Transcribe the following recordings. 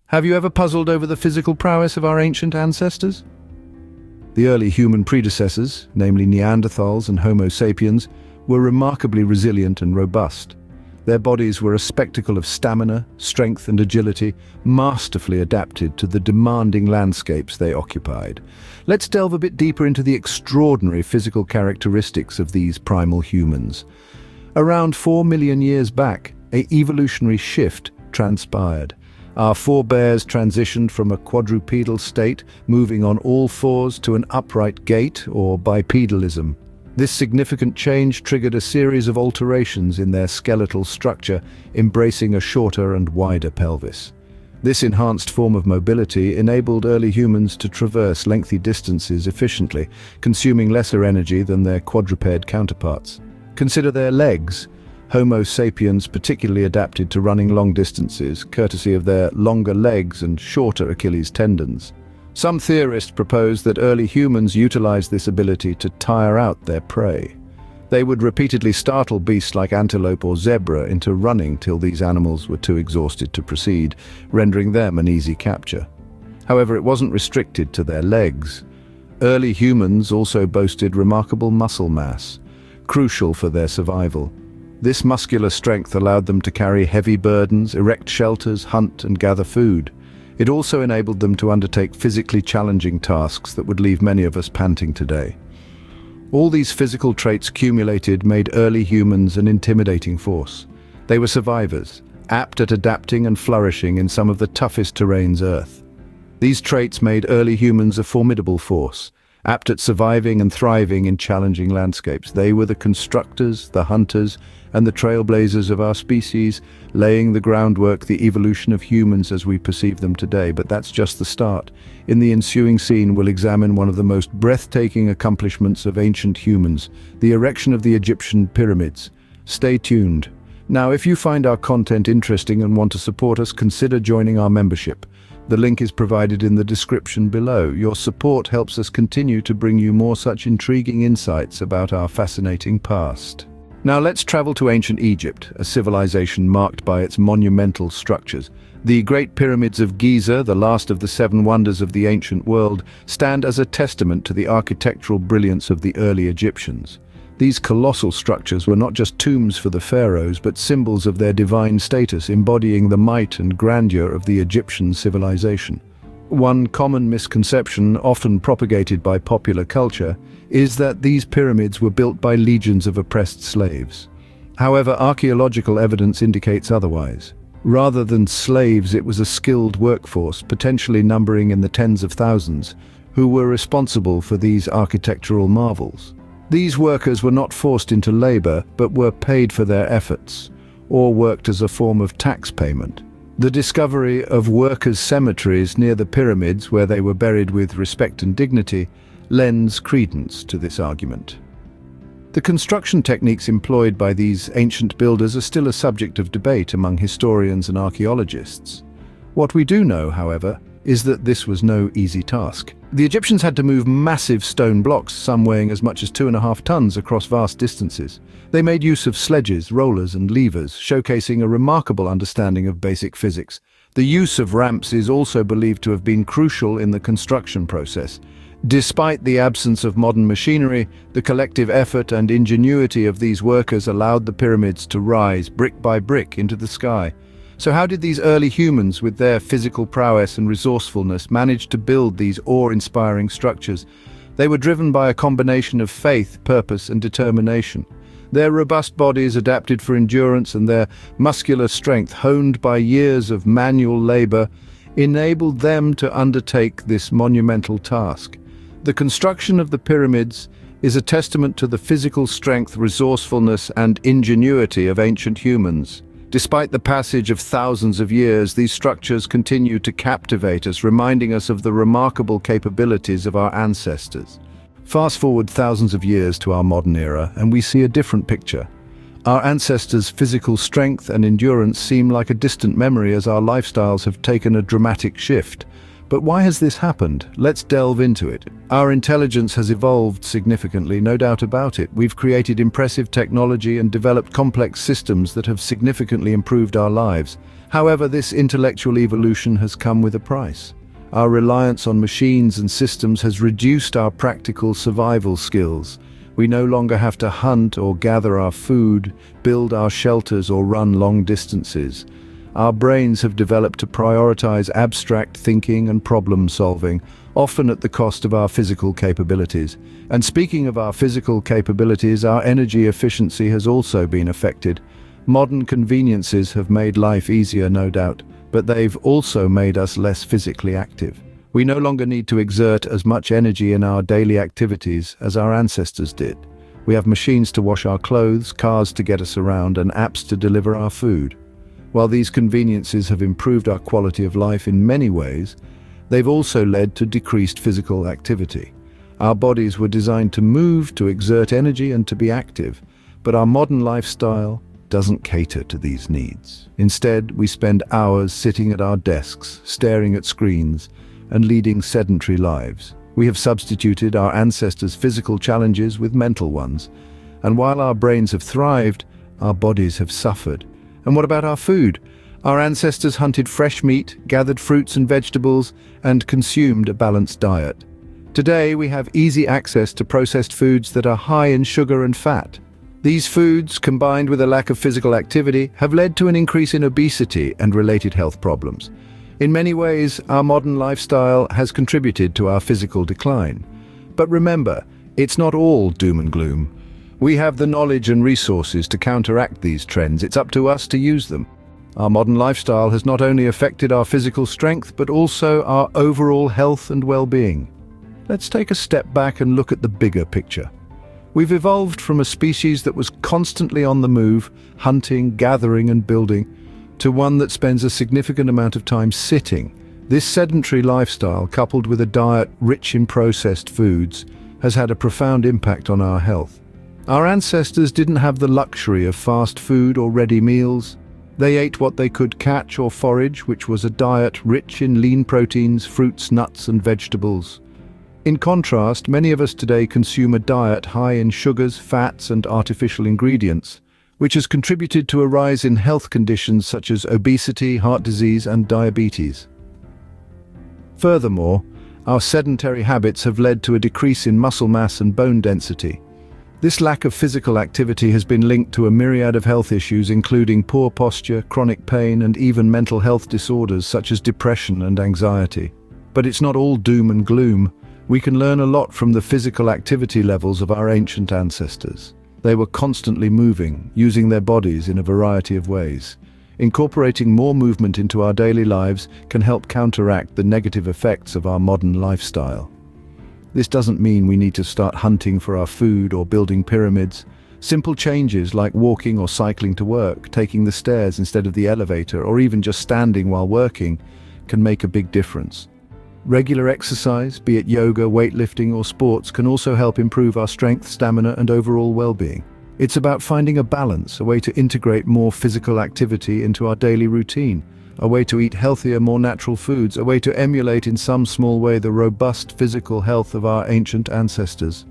Have you ever puzzled over the physical prowess of our ancient ancestors? The early human predecessors, namely Neanderthals and Homo sapiens, were remarkably resilient and robust. Their bodies were a spectacle of stamina, strength and agility, masterfully adapted to the demanding landscapes they occupied. Let's delve a bit deeper into the extraordinary physical characteristics of these primal humans. Around 4 million years back, an evolutionary shift transpired. Our forebears transitioned from a quadrupedal state, moving on all fours, to an upright gait or bipedalism. This significant change triggered a series of alterations in their skeletal structure, embracing a shorter and wider pelvis. This enhanced form of mobility enabled early humans to traverse lengthy distances efficiently, consuming lesser energy than their quadruped counterparts. Consider their legs. Homo sapiens particularly adapted to running long distances, courtesy of their longer legs and shorter Achilles tendons. Some theorists propose that early humans utilized this ability to tire out their prey. They would repeatedly startle beasts like antelope or zebra into running till these animals were too exhausted to proceed, rendering them an easy capture. However, it wasn't restricted to their legs. Early humans also boasted remarkable muscle mass, crucial for their survival. This muscular strength allowed them to carry heavy burdens, erect shelters, hunt and gather food. It also enabled them to undertake physically challenging tasks that would leave many of us panting today. All these physical traits accumulated made early humans an intimidating force. They were survivors, apt at adapting and flourishing in some of the toughest terrains Earth. These traits made early humans a formidable force, apt at surviving and thriving in challenging landscapes. They were the constructors, the hunters, and the trailblazers of our species, laying the groundwork, the evolution of humans as we perceive them today. But that's just the start. In the ensuing scene, we'll examine one of the most breathtaking accomplishments of ancient humans, the erection of the Egyptian pyramids. Stay tuned. Now, if you find our content interesting and want to support us, consider joining our membership. The link is provided in the description below. Your support helps us continue to bring you more such intriguing insights about our fascinating past. Now let's travel to ancient Egypt, a civilization marked by its monumental structures. The Great Pyramids of Giza, the last of the 7 wonders of the ancient world, stand as a testament to the architectural brilliance of the early Egyptians. These colossal structures were not just tombs for the pharaohs, but symbols of their divine status, embodying the might and grandeur of the Egyptian civilization. One common misconception, often propagated by popular culture, is that these pyramids were built by legions of oppressed slaves. However, archaeological evidence indicates otherwise. Rather than slaves, it was a skilled workforce, potentially numbering in the tens of thousands, who were responsible for these architectural marvels. These workers were not forced into labor, but were paid for their efforts, or worked as a form of tax payment. The discovery of workers' cemeteries near the pyramids, where they were buried with respect and dignity, lends credence to this argument. The construction techniques employed by these ancient builders are still a subject of debate among historians and archaeologists. What we do know, however, is that this was no easy task. The Egyptians had to move massive stone blocks, some weighing as much as 2.5 tons, across vast distances. They made use of sledges, rollers and levers, showcasing a remarkable understanding of basic physics. The use of ramps is also believed to have been crucial in the construction process. Despite the absence of modern machinery, the collective effort and ingenuity of these workers allowed the pyramids to rise brick by brick into the sky. So how did these early humans, with their physical prowess and resourcefulness, manage to build these awe-inspiring structures? They were driven by a combination of faith, purpose, and determination. Their robust bodies, adapted for endurance, and their muscular strength, honed by years of manual labor, enabled them to undertake this monumental task. The construction of the pyramids is a testament to the physical strength, resourcefulness, and ingenuity of ancient humans. Despite the passage of thousands of years, these structures continue to captivate us, reminding us of the remarkable capabilities of our ancestors. Fast forward thousands of years to our modern era, and we see a different picture. Our ancestors' physical strength and endurance seem like a distant memory as our lifestyles have taken a dramatic shift. But why has this happened? Let's delve into it. Our intelligence has evolved significantly, no doubt about it. We've created impressive technology and developed complex systems that have significantly improved our lives. However, this intellectual evolution has come with a price. Our reliance on machines and systems has reduced our practical survival skills. We no longer have to hunt or gather our food, build our shelters or run long distances. Our brains have developed to prioritize abstract thinking and problem solving, often at the cost of our physical capabilities. And speaking of our physical capabilities, our energy efficiency has also been affected. Modern conveniences have made life easier, no doubt, but they've also made us less physically active. We no longer need to exert as much energy in our daily activities as our ancestors did. We have machines to wash our clothes, cars to get us around, and apps to deliver our food. While these conveniences have improved our quality of life in many ways, they've also led to decreased physical activity. Our bodies were designed to move, to exert energy, and to be active, but our modern lifestyle doesn't cater to these needs. Instead, we spend hours sitting at our desks, staring at screens, and leading sedentary lives. We have substituted our ancestors' physical challenges with mental ones, and while our brains have thrived, our bodies have suffered. And what about our food? Our ancestors hunted fresh meat, gathered fruits and vegetables, and consumed a balanced diet. Today, we have easy access to processed foods that are high in sugar and fat. These foods, combined with a lack of physical activity, have led to an increase in obesity and related health problems. In many ways, our modern lifestyle has contributed to our physical decline. But remember, it's not all doom and gloom. We have the knowledge and resources to counteract these trends. It's up to us to use them. Our modern lifestyle has not only affected our physical strength, but also our overall health and well-being. Let's take a step back and look at the bigger picture. We've evolved from a species that was constantly on the move, hunting, gathering, and building, to one that spends a significant amount of time sitting. This sedentary lifestyle, coupled with a diet rich in processed foods, has had a profound impact on our health. Our ancestors didn't have the luxury of fast food or ready meals. They ate what they could catch or forage, which was a diet rich in lean proteins, fruits, nuts, and vegetables. In contrast, many of us today consume a diet high in sugars, fats, and artificial ingredients, which has contributed to a rise in health conditions such as obesity, heart disease, and diabetes. Furthermore, our sedentary habits have led to a decrease in muscle mass and bone density. This lack of physical activity has been linked to a myriad of health issues, including poor posture, chronic pain, and even mental health disorders such as depression and anxiety. But it's not all doom and gloom. We can learn a lot from the physical activity levels of our ancient ancestors. They were constantly moving, using their bodies in a variety of ways. Incorporating more movement into our daily lives can help counteract the negative effects of our modern lifestyle. This doesn't mean we need to start hunting for our food or building pyramids. Simple changes like walking or cycling to work, taking the stairs instead of the elevator, or even just standing while working, can make a big difference. Regular exercise, be it yoga, weightlifting, or sports, can also help improve our strength, stamina, and overall well-being. It's about finding a balance, a way to integrate more physical activity into our daily routine, a way to eat healthier, more natural foods, a way to emulate in some small way the robust physical health of our ancient ancestors.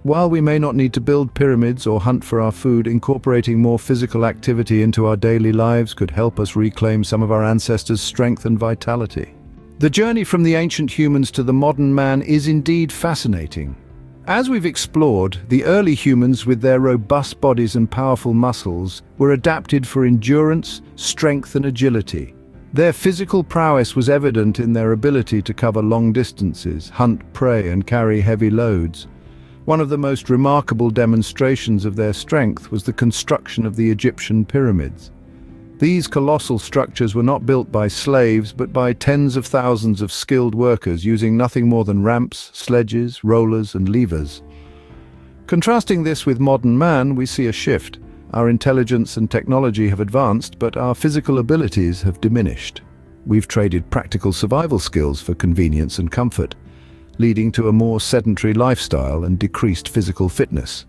While we may not need to build pyramids or hunt for our food, incorporating more physical activity into our daily lives could help us reclaim some of our ancestors' strength and vitality. The journey from the ancient humans to the modern man is indeed fascinating. As we've explored, the early humans with their robust bodies and powerful muscles were adapted for endurance, strength, and agility. Their physical prowess was evident in their ability to cover long distances, hunt prey, and carry heavy loads. One of the most remarkable demonstrations of their strength was the construction of the Egyptian pyramids. These colossal structures were not built by slaves, but by tens of thousands of skilled workers using nothing more than ramps, sledges, rollers, and levers. Contrasting this with modern man, we see a shift. Our intelligence and technology have advanced, but our physical abilities have diminished. We've traded practical survival skills for convenience and comfort, leading to a more sedentary lifestyle and decreased physical fitness.